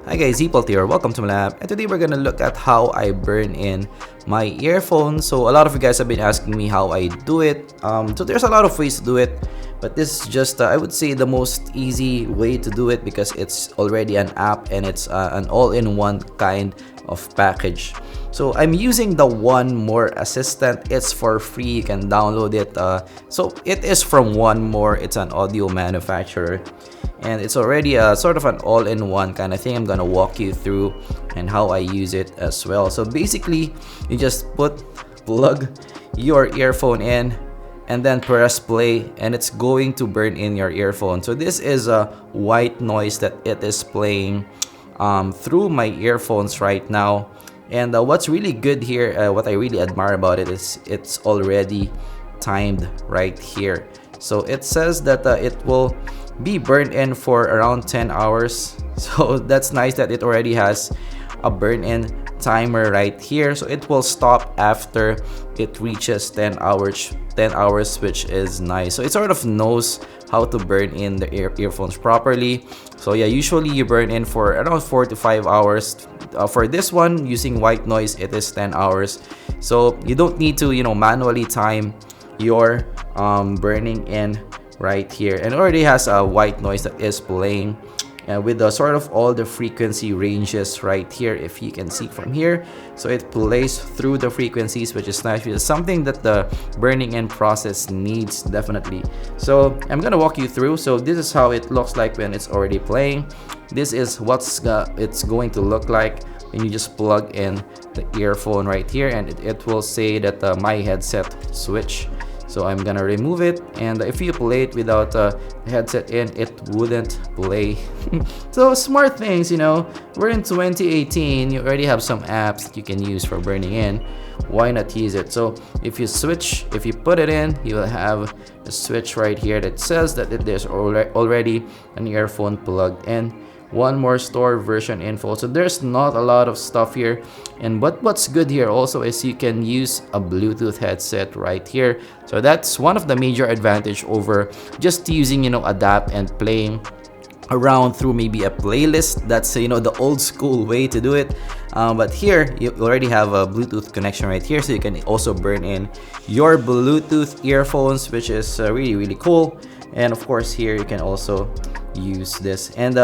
Hi guys, zpolt here. Welcome to my lab, and today we're gonna look at how I burn in my earphones. So a lot of you guys have been asking me how I do it. So there's a lot of ways to do it, but this is just I would say the most easy way to do it because it's already an app and it's an all-in-one kind of package. So I'm using the One More Assistant. It's for free. You can download it. So it is from One More. It's an audio manufacturer, and it's already a sort of an all-in-one kind of thing. I'm gonna walk you through and how I use it as well. So basically, you just plug your earphone in and then press play, and it's going to burn in your earphone. So this is a white noise that it is playing through my earphones right now. And what's really good here, what I really admire about it is it's already timed right here. So it says that it will be burned in for around 10 hours. So that's nice that it already has a burn-in timer right here. So it will stop after it reaches 10 hours, which is nice. So it sort of knows how to burn in the earphones properly. So yeah, usually you burn in for around 4 to 5 hours. For this one, using white noise, it is 10 hours. So you don't need to, manually time your burning in right here. And it already has a white noise that is playing with the sort of all the frequency ranges right here, if you can see from here. So it plays through the frequencies, which is nice. It's something that the burning in process needs, definitely. So I'm gonna walk you through. So this is how it looks like when it's already playing. This is what's it's going to look like when you just plug in the earphone right here, and it will say that my headset switch. So I'm gonna remove it, and if you play it without the headset in, it wouldn't play. So smart things, we're in 2018. You already have some apps that you can use for burning in. Why not use it? So if you put it in, you will have a switch right here that says that there's already an earphone plugged in. One more store version info. So there's not a lot of stuff here, and what's good here also is you can use a Bluetooth headset right here. So that's one of the major advantage over just using adapt and playing around through maybe a playlist. That's the old school way to do it, but here you already have a Bluetooth connection right here, so you can also burn in your Bluetooth earphones, which is really cool. And of course here you can also use this. And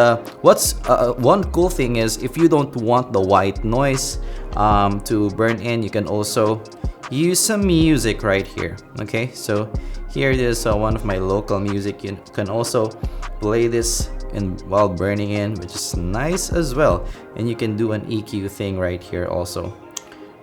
what's one cool thing is, if you don't want the white noise to burn in, you can also use some music right here. Okay, so here it is, one of my local music. You can also play this while burning in, which is nice as well. And you can do an EQ thing right here also,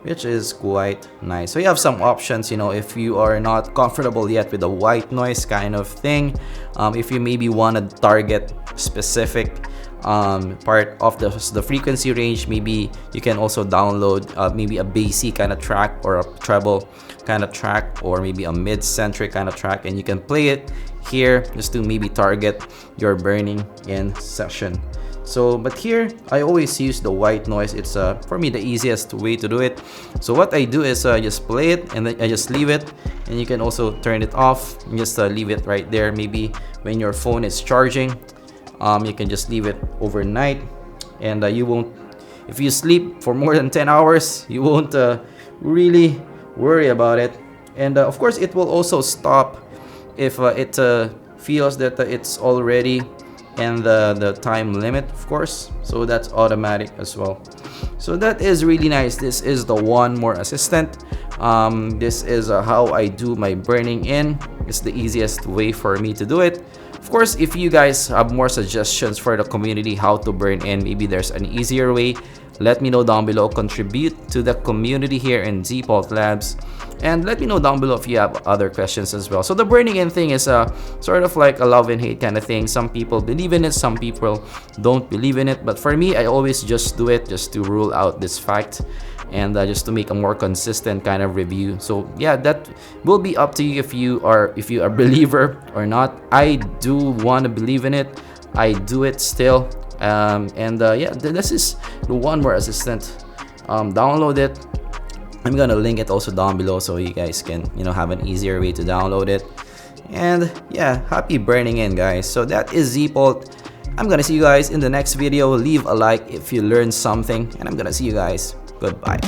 which is quite nice. So you have some options, if you are not comfortable yet with the white noise kind of thing. If you maybe want to target specific part of the frequency range, maybe you can also download maybe a bassy kind of track, or a treble kind of track, or maybe a mid-centric kind of track, and you can play it here just to maybe target your burning in session. So, but here I always use the white noise. It's for me the easiest way to do it. So what I do is just play it, and then I just leave it, and you can also turn it off and just leave it right there. Maybe when your phone is charging, you can just leave it overnight, and you won't, if you sleep for more than 10 hours, you won't really worry about it. And of course it will also stop if it feels that it's already and the time limit, of course. So that's automatic as well. So that is really nice. This is the One More Assistant. This is how I do my burning in. It's the easiest way for me to do it. Of course, if you guys have more suggestions for the community how to burn in, maybe there's an easier way, let me know down below. Contribute to the community here in zpolt Labs, and let me know down below if you have other questions as well. So the burning in thing is sort of like a love and hate kind of thing. Some people believe in it, some people don't believe in it, but for me, I always just do it just to rule out this fact, and just to make a more consistent kind of review. So yeah, that will be up to you if you are a believer or not. I do want to believe in it. I do it still. Yeah, this is the One More Assistant. Download it. I'm gonna link it also down below so you guys can have an easier way to download it. And yeah, happy burning in, guys. So that is zpolt. I'm gonna see you guys in the next video. Leave a like if you learned something, and I'm gonna see you guys. Goodbye.